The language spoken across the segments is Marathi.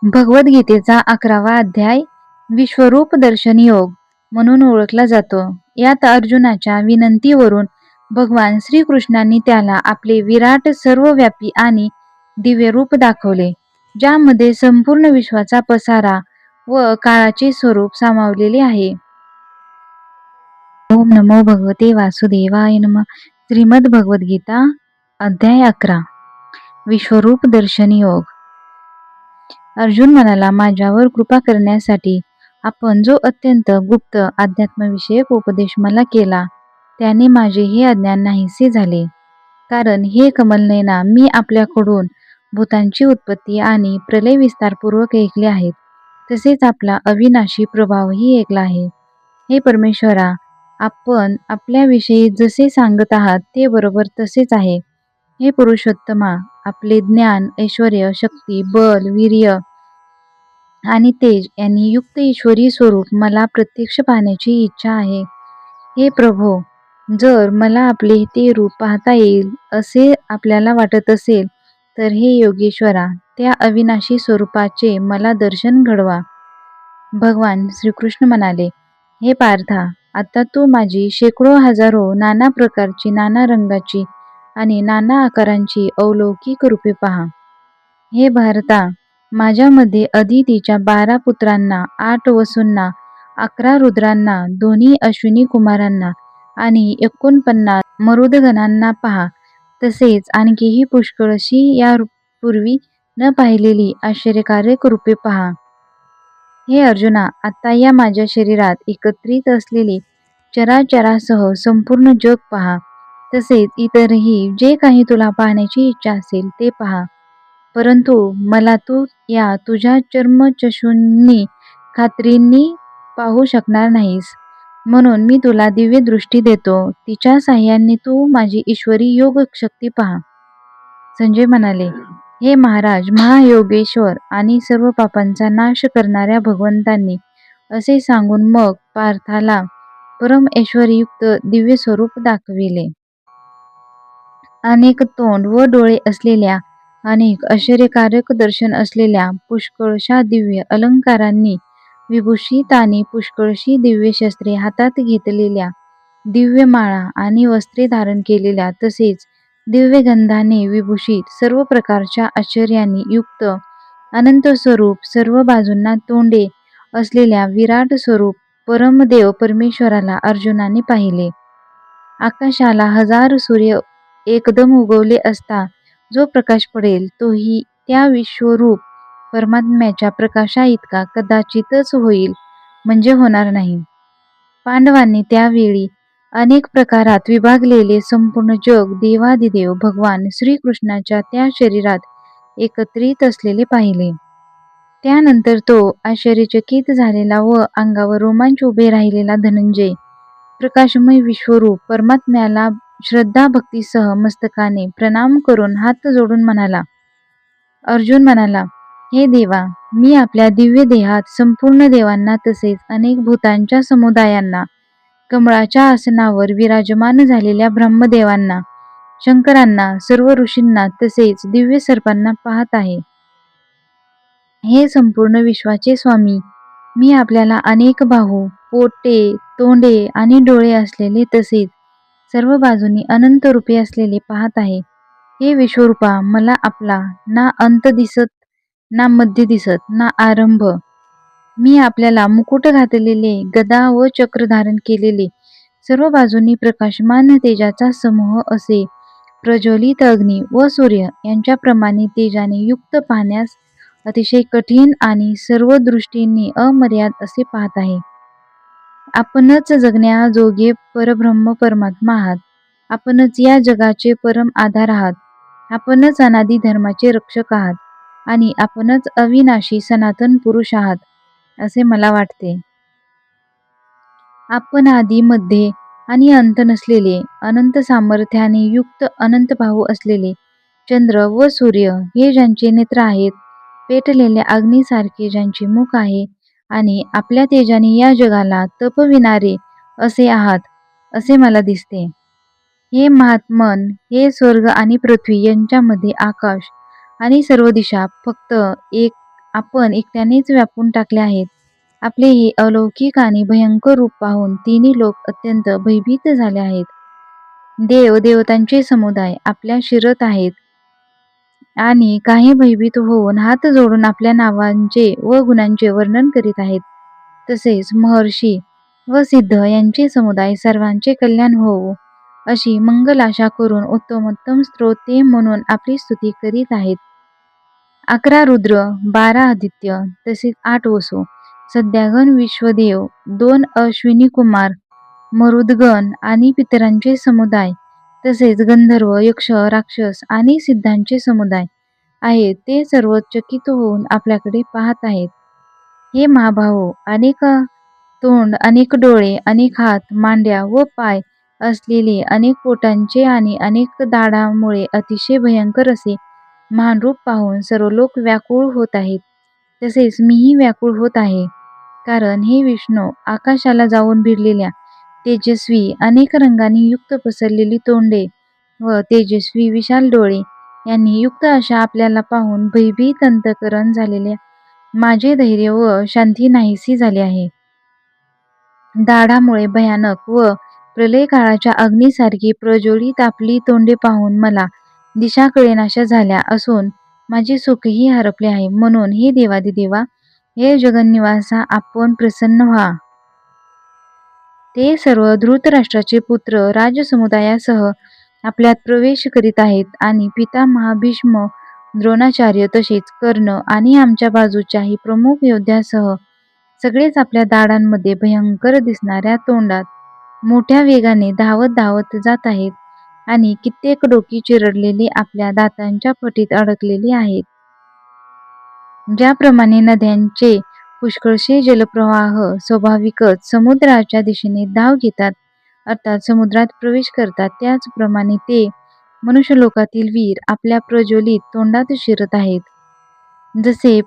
भगवद्गीतेचा 11वा अध्याय विश्वरूप दर्शन योग म्हणून ओळखला जातो. यात अर्जुनाच्या विनंतीवरून भगवान श्रीकृष्णांनी त्याला आपले विराट सर्वव्यापी आणि दिव्य रूप दाखवले, ज्यामध्ये संपूर्ण विश्वाचा पसारा व काळाचे स्वरूप सामावलेले आहे. ओम नमो भगवते वासुदेवाय नमः. श्रीमद भगवद्गीता अध्याय 11 विश्वरूप दर्शन योग. अर्जुन म्हणाला, माझ्यावर कृपा करण्यासाठी आपण जो अत्यंत गुप्त अध्यात्मविषयक उपदेश मला केला, त्याने माझे हे अज्ञान नाहीसे झाले. कारण हे कमलनयना, मी आपल्याकडून भूतांची उत्पत्ती आणि प्रलय विस्तारपूर्वक ऐकले आहेत, तसेच आपला अविनाशी प्रभावही ऐकला आहे. हे परमेश्वरा, आपण आपल्याविषयी जसे सांगत आहात ते बरोबर तसेच आहे. हे पुरुषोत्तमा, आपले ज्ञान, ऐश्वर्य, शक्ती, बल, वीर्य आणि तेज यांनी युक्त ईश्वरी स्वरूप मला प्रत्यक्ष पाहण्याची इच्छा आहे. हे प्रभो, जर मला आपले ते रूप पाहता येईल असे आपल्याला वाटत असेल, तर हे योगेश्वरा, त्या अविनाशी स्वरूपाचे मला दर्शन घडवा. भगवान श्रीकृष्ण म्हणाले, हे पार्था, आता तू माझी शेकडो हजारो नाना प्रकारची, नाना रंगाची आणि नाना आकारांची अलौकिक रूपे पहा. हे भारता, माझ्यामध्ये अदितीच्या 12 पुत्रांना, 8 वसूंना, 11 रुद्रांना, दोन्ही अश्विनी कुमारांना आणि 49 मरुदगणांना पहा. तसेच आणखीही पुष्कळशी यापूर्वी न पाहिलेली आश्चर्यकारक रूपे पहा. हे अर्जुना, आता या माझ्या शरीरात एकत्रित असलेले चराचरासह संपूर्ण जग पहा. तसेच इतरही जे काही तुला पाहण्याची इच्छा असेल ते पहा. परंतु मला तू या तुझ्या चर्मचक्षूंनी खात्रीने पाहू शकणार नाहीस, म्हणून मी तुला दिव्य दृष्टी देतो. तिच्या साह्याने तू माझी ईश्वरी योग शक्ती पहा. संजय म्हणाले, हे महाराज, महायोगेश्वर आणि सर्व पापांचा नाश करणाऱ्या भगवंतांनी असे सांगून मग पार्थाला परम ऐश्वर्ययुक्त दिव्य स्वरूप दाखविले. अनेक तोंड व डोळे असलेल्या, अनेक आश्चर्यकारक दर्शन असलेल्या, पुष्कळशा दिव्य अलंकारांनी विभूषित आणि पुष्कळशी दिव्य शस्त्रे हातात घेतलेल्या, दिव्य माळा आणि वस्त्रे धारण केलेल्या, तसेच दिव्य गंधाने विभूषित, सर्व प्रकारच्या आश्चर्यांनी युक्त अनंत स्वरूप, सर्व बाजूंना तोंडे असलेल्या विराट स्वरूप परमदेव परमेश्वराला अर्जुनाने पाहिले. आकाशाला 1000 सूर्य एकदम उगवले असता जो प्रकाश पडेल, तोही त्या विश्वरूप परमात्म्याच्या प्रकाशा इतका कदाचितच होईल, म्हणजे होणार नाही. पांडवांनी त्यावेळी अनेक प्रकारात विभागलेले संपूर्ण जग देवादिदेव भगवान श्रीकृष्णाच्या त्या शरीरात एकत्रित असलेले पाहिले. त्यानंतर तो आश्चर्यचकित झालेला व अंगावर रोमांच उभे राहिलेला धनंजय प्रकाशमय विश्वरूप परमात्म्याला श्रद्धा भक्तीसह मस्तकाने प्रणाम करून हात जोडून म्हणाला. अर्जुन म्हणाला, हे देवा, मी आपल्या दिव्य देहात संपूर्ण देवांना तसेच अनेक भूतांच्या समुदायांना, कमळाच्या आसनावर विराजमान झालेल्या ब्रह्मदेवांना, शंकरांना, सर्व ऋषींना तसेच दिव्य सर्पांना पाहत आहे. हे संपूर्ण विश्वाचे स्वामी, मी आपल्याला अनेक बाहू, पोटे, तोंडे आणि डोळे असलेले तसेच सर्व बाजूंनी अनंत रूपे असलेले पाहत आहे. हे विश्वरूपा, मला आपला ना अंत दिसत, ना मध्य दिसत, ना आरंभ. मी आपल्याला मुकुट घातलेले, गदा व चक्र धारण केलेले, सर्व बाजूंनी प्रकाशमान तेजाचा समूह असे प्रज्वलित अग्नी व सूर्य यांच्याप्रमाणे तेजाने युक्त, पाहण्यास अतिशय कठीण आणि सर्व दृष्टींनी अमर्याद असे पाहत आहे. आपणच जगण्याजोगे परब्रह्म परमात्मा आहात. आपणच या जगाचे परम आधार आहात. आपणच अनादि धर्माचे रक्षक आहात आणि आपणच अविनाशी सनातन पुरुष आहात, असे मला वाटते. आपण आदी, मध्ये आणि अंत नसलेले, अनंत सामर्थ्याने युक्त, अनंत बाहू असलेले, चंद्र व सूर्य हे ज्यांचे नेत्र आहेत, पेटलेल्या अग्नीसारखे ज्यांचे मुख आहे आणि आपल्या तेजाने या जगाला तपविणारे असे आहात, असे मला दिसते. हे महात्मन, हे स्वर्ग आणि पृथ्वी यांच्यामध्ये आकाश आणि सर्व दिशा फक्त एक आपण एकट्यानेच व्यापून टाकले आहेत. आपले हे अलौकिक आणि भयंकर रूप पाहून तिन्ही लोक अत्यंत भयभीत झाले आहेत. देव देवतांचे समुदाय आपल्या शिरत आहेत आणि काही भयभीत होऊन हात जोडून आपल्या नावांचे व गुणांचे वर्णन करीत आहेत. तसेच महर्षी व सिद्ध यांचे समुदाय सर्वांचे कल्याण होवो अशी मंगल आशा करून उत्तमोत्तम स्तोत्रे म्हणून आपली स्तुती करीत आहेत. 11 रुद्र, 12 आदित्य, तसेच 8 वसु, सद्यागण विश्वदेव, 2 अश्विनी कुमार, मरुदगण आणि पितरांचे समुदाय, तसेच गंधर्व, यक्ष, राक्षस आणि सिद्धांचे समुदाय आहेत. ते सर्व चकित होऊन आपल्याकडे पाहत आहेत. हे महाभाहो, अनेक तोंड, अनेक डोळे, अनेक हात, मांड्या व पाय असलेले, अनेक पोटांचे आणि अनेक दाढांमुळे अतिशय भयंकर असे महान रूप पाहून सर्व लोक व्याकुळ होत आहेत. तसेच मीही व्याकुळ होत आहे. कारण हे विष्णू आकाशाला जाऊन भिडलेल्या तेजस्वी अनेक रंगांनी युक्त पसरलेली तोंडे व तेजस्वी विशाल डोळे यांनी युक्त अशा आपल्याला पाहून भयभीत अंतःकरण झालेल्या माझे धैर्य व शांती नाहीसी झाली आहे. दाढामुळे भयानक व प्रलय काळाच्या अग्नीसारखी प्रज्वलित आपली तोंडे पाहून मला दिशा कळेनाशा झाल्या असून माझे सुखही हरपले आहे. म्हणून हे देवादिदेवा, हे जगन्निवासा, आपण प्रसन्न व्हा. ते सर्व धृतराष्ट्राचे पुत्र राजसमुदायासह आपल्यात प्रवेश करीत आहेत आणि पितामहा भीष्म, द्रोणाचार्य, तसेच कर्ण आणि आमच्या बाजूच्याही प्रमुख योद्ध्यासह सगळेच आपल्या दाढांमध्ये भयंकर दिसणाऱ्या तोंडात मोठ्या वेगाने धावत धावत जात आहेत आणि कित्येक डोकी चिरडलेले आपल्या दातांच्या फटीत अडकलेले आहेत. ज्याप्रमाणे नद्यांचे पुष्कळसे जलप्रवाह स्वाभाविकच समुद्राच्या दिशेने धाव घेतात, अर्थात समुद्रात प्रवेश करतात, त्याचप्रमाणे ते मनुष्यलोकातील वीर आपल्या प्रज्वलित तोंडात शिरत आहेत. जसे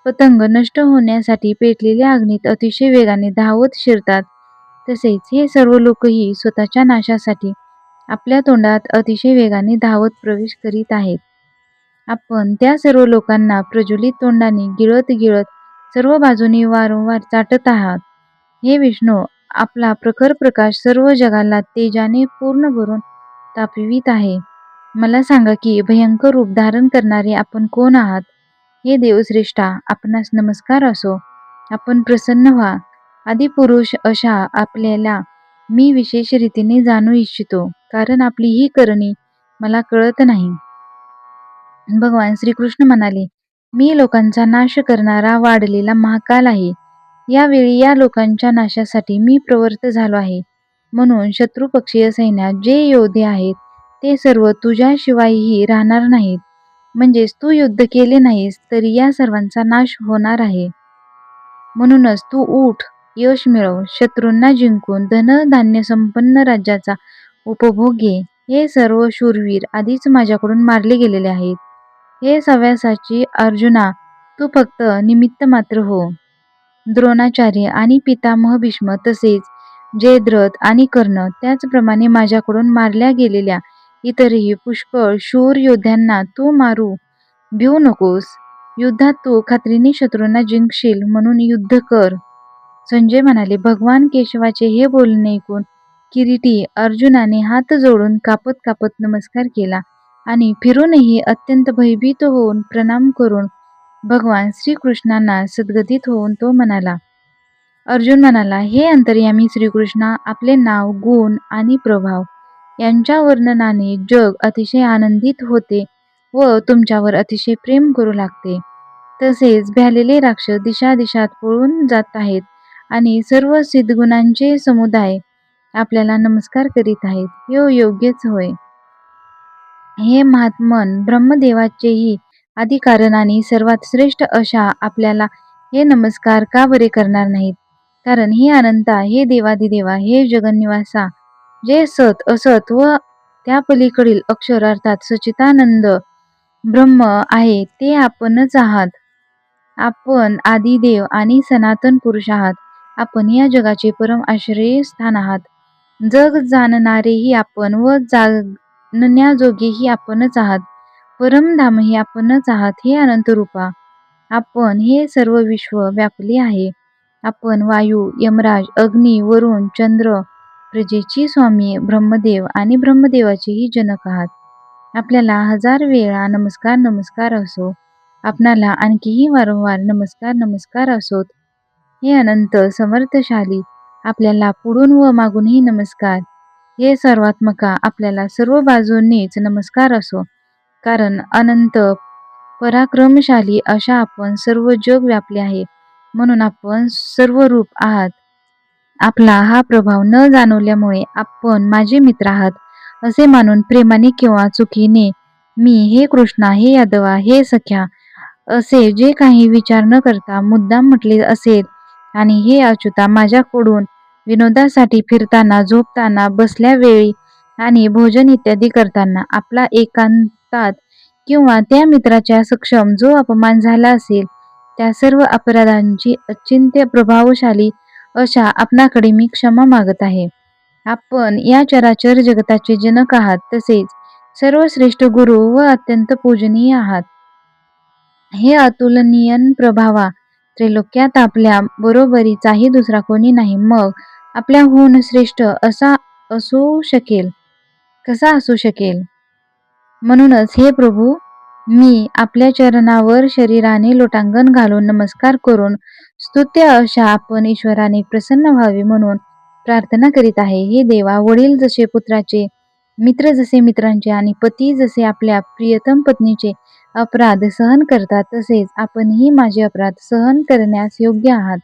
पतंग नष्ट होण्यासाठी पेटलेल्या अग्नीत अतिशय वेगाने धावत शिरतात, तसेच हे सर्व लोकही स्वतःच्या नाशासाठी आपल्या तोंडात अतिशय वेगाने धावत प्रवेश करीत आहेत. आपण त्या सर्व लोकांना प्रज्वलित तोंडाने गिळत गिळत सर्व बाजूनी वारंवार चाटत आहात. हे विष्णू, आपला प्रखर प्रकाश सर्व जगाला तेजाने पूर्ण भरून तापवित आहे. मला सांगा की भयंकर रूप धारण करणारे आपण कोण आहात? हे देवश्रेष्ठा, आपणास नमस्कार असो. आपण प्रसन्न व्हा. आदिपुरुष अशा आपल्याला मी विशेष रीतीने जाणू इच्छितो, कारण आपली ही करणी मला कळत नाही. भगवान श्रीकृष्ण म्हणाले, मी लोकांचा नाश करणारा वाढलेला महाकाल आहे. यावेळी या लोकांच्या नाशासाठी मी प्रवृत्त झालो आहे. म्हणून शत्रुपक्षीय सैन्यात जे योद्धे आहेत ते सर्व तुझ्याशिवायही राहणार नाहीत. म्हणजेच तू युद्ध केले नाहीस तरी या सर्वांचा नाश होणार आहे. म्हणूनच तू उठ, यश मिळव, शत्रूंना जिंकून धनधान्य संपन्न राज्याचा उपभोग घे. हे सर्व शूरवीर आधीच माझ्याकडून मारले गेलेले आहेत. हे सव्यासाची अर्जुना, तू फक्त निमित्त मात्र हो. द्रोणाचार्य आणि पितामह भीष्म, तसेच जयद्रथ आणि कर्ण, त्याचप्रमाणे माझ्याकडून मारल्या गेलेल्या इतरही पुष्कळ शूर योद्ध्यांना तू मारू भिवू नकोस. युद्धात तू खात्रीने शत्रूंना जिंकशील, म्हणून युद्ध कर. संजय म्हणाले, भगवान केशवाचे हे बोलणे ऐकून किरीटी अर्जुनाने हात जोडून कापत कापत नमस्कार केला आणि फिरूनही अत्यंत भयभीत होऊन प्रणाम करून भगवान श्रीकृष्णांना सद्गतीत होऊन तो म्हणाला. अर्जुन म्हणाला, हे अंतर्यामी श्रीकृष्णा, आपले नाव, गुण आणि प्रभाव यांच्या वर्णनाने जग अतिशय आनंदित होते व तुमच्यावर अतिशय प्रेम करू लागते. तसेच भ्यालेले राक्षस दिशादिशात पळून जात आहेत आणि सर्व सिद्धगुणांचे समुदाय आपल्याला नमस्कार करीत आहेत. हे योग्यच होय. हे महात्मन, ब्रह्मदेवाचेही आदिकारण आणि सर्वात श्रेष्ठ अशा आपल्याला हे नमस्कार का बरे करणार नाहीत? कारण हे अनंता, हे देवादिदेवा, हे जगन्निवासा, जे सत असत व त्या पलीकडील अक्षर अर्थात सच्चिदानंद ब्रह्म आहे, ते आपणच आहात. आपण आदिदेव आणि सनातन पुरुष आहात. आपण या जगाचे परम आश्रयस्थान आहात. जग जाणणारेही आपण व जाणण्याजोगेही आपणच आहात. परमधामही आपणच आहात. हे अनंत रूपा, आपण हे सर्व विश्व व्यापले आहे. आपण वायू, यमराज, अग्नी, वरुण, चंद्र, प्रजेची स्वामी, ब्रह्मदेव आणि ब्रह्मदेवाचेही जनक आहात. आपल्याला हजार वेळा नमस्कार नमस्कार असो. आपणाला आणखीही वारंवार नमस्कार नमस्कार असोत. हे अनंत समर्थशाली, आपल्याला पुढून व मागूनही नमस्कार. हे सर्वात्मका, आपल्याला सर्व बाजूंनीच नमस्कार असो. कारण अनंत पराक्रमशाली अशा आपण सर्व जग व्यापले आहे. म्हणून आपण सर्व रूप आहात. आपला हा प्रभाव न जाणवल्यामुळे आपण माझे मित्र आहात असे मानून प्रेमाने किंवा चुकीने मी, हे कृष्णा, हे यादवा, हे सख्या असे जे काही विचार न करता मुद्दाम म्हटले असेल आणि हे अच्युता, माझ्याकडून विनोदासाठी फिरताना, झोपताना, बसल्या वेळी आणि भोजन इत्यादी करताना आपला एकांतात किंवा त्या मित्राच्या सक्षम जो अपमान झाला असेल, त्या सर्व अपराधांची अचिंत्य प्रभावशाली अशा आपणाकडे मी क्षमा मागत आहे. आपण या चराचर जगताचे जनक आहात, तसेच सर्वश्रेष्ठ गुरु व अत्यंत पूजनीय आहात. हे अतुलनीय प्रभावा, त्रैलोक्यात आपल्या बरोबरीचाही दुसरा कोणी नाही. मग आपल्याहून श्रेष्ठ असा असू शकेल, कसा असू शकेल? म्हणूनच हे प्रभू, मी आपल्या चरणावर शरीराने लोटांगण घालून नमस्कार करून स्तुत्य अशा आपण ईश्वराने प्रसन्न व्हावे म्हणून प्रार्थना करीत आहे. हे देवा, वडील जसे पुत्राचे, मित्र जसे मित्रांचे आणि पती जसे आपल्या प्रियतम पत्नीचे अपराध सहन करतात, तसेच आपणही माझे अपराध सहन करण्यास योग्य आहात.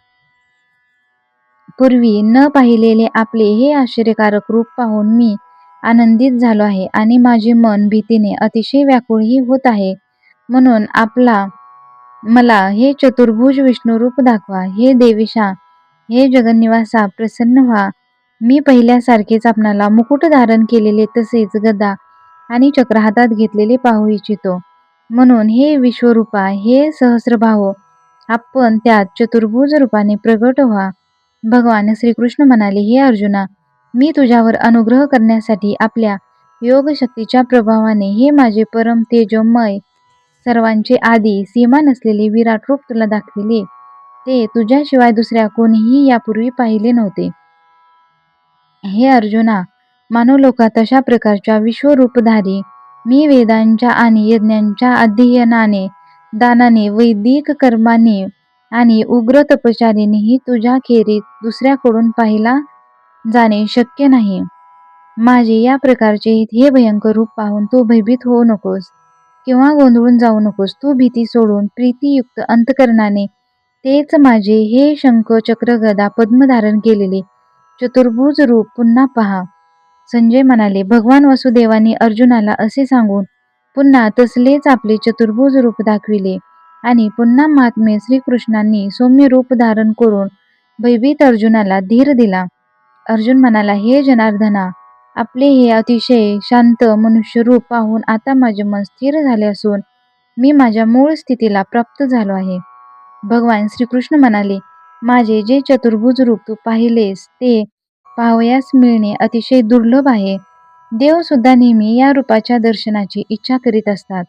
पूर्वी न पाहिलेले आपले हे आश्चर्यकारक रूप पाहून मी आनंदित झालो आहे आणि माझे मन भीतीने अतिशय व्याकुळही होत आहे. म्हणून मला हे चतुर्भुज विष्णुरूप दाखवा. हे देवेशा, हे जगन्निवासा, प्रसन्न व्हा. मी पहिल्यासारखेच आपणाला मुकुट धारण केलेले तसेच गदा आणि चक्र हातात घेतलेले पाहू इच्छितो. म्हणून हे विश्वरूपा, हे सहस्रबाहो, आपण त्यात चतुर्भुज रूपाने प्रगट व्हा. भगवान श्रीकृष्ण म्हणाले, हे अर्जुना, मी तुझ्यावर अनुग्रह करण्यासाठी आपल्या योगशक्तीच्या प्रभावाने हे माझे परम तेजोमय, सर्वांचे आदी, सीमा नसलेले विराट रूप तुला दाखविले. ते तुझ्याशिवाय दुसऱ्या कोणीही यापूर्वी पाहिले नव्हते. हे अर्जुना, मानवलोकात अशा प्रकारच्या विश्वरूपधारी मी वेदांच्या आणि यज्ञांच्या अध्ययनाने, दानाने, वैदिक कर्माने आणि उग्र तपश्चर्येनेही तुझ्या खेरीज दुसऱ्याकडून पाहिला जाणे शक्य नाही. माझे या प्रकारचे हे भयंकर रूप पाहून तू भयभीत होऊ नकोस किंवा गोंधळून जाऊ नकोस. तू भीती सोडून प्रीतियुक्त अंतकरणाने तेच माझे हे शंख, चक्र, गदा, पद्म धारण केलेले चतुर्भुज रूप पुन्हा पहा. संजय म्हणाले, भगवान वसुदेवाने अर्जुनाला असे सांगून पुन्हा तसलेच आपले चतुर्भुज रूप दाखविले आणि पुन्हा महात्मे श्रीकृष्णांनी सौम्य रूप धारण करून भयभीत अर्जुनाला धीर दिला. अर्जुन म्हणाला, हे जनार्दना, आपले हे अतिशय शांत मनुष्य रूप पाहून आता माझे मन स्थिर झाले असून मी माझ्या मूळ स्थितीला प्राप्त झालो आहे. भगवान श्रीकृष्ण म्हणाले, माझे जे चतुर्भुज रूप तू पाहिलेस ते पाहावयास मिळणे अतिशय दुर्लभ आहे. देव सुद्धा नेहमी या रूपाच्या दर्शनाची इच्छा करीत असतात.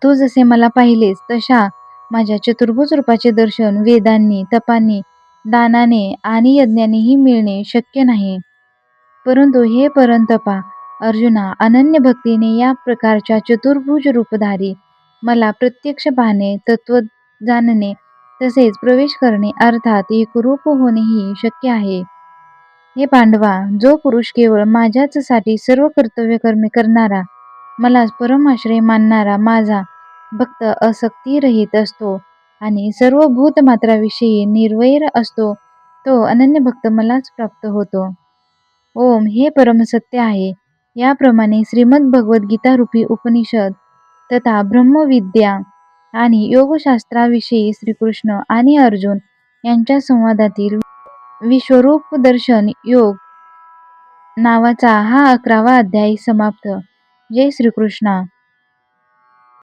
तू जसे मला पाहिलेस तशा माझ्या चतुर्भुज रूपाचे दर्शन वेदांनी, तपांनी, दानाने आणि यज्ञानेही मिळणे शक्य नाही. परंतु हे परंतपा अर्जुना, अनन्य भक्तीने या प्रकारच्या चतुर्भुज रूपधारी मला प्रत्यक्ष पाहणे, तत्व जाणणे, तसेच प्रवेश करणे अर्थात एकरूप होणेही शक्य आहे. हे पांडवा, जो पुरुष केवळ माझ्याच साठी सर्व कर्तव्य कर्मे करणारा, मलाच परम आश्रय मानणारा माझा भक्त आसक्तीरहित असतो आणि सर्व भूतमात्राविषयी निर्वैर असतो, तो अनन्य भक्त मलाच प्राप्त होतो. ओम हे परमसत्य आहे. याप्रमाणे श्रीमद भगवद्गीता रूपी उपनिषद तथा ब्रह्मविद्या आणि योगशास्त्राविषयी श्रीकृष्ण आणि अर्जुन यांच्या संवादातील विश्वरूप दर्शन योग नावाचा हा 11वा अध्याय समाप्त. जय श्रीकृष्ण.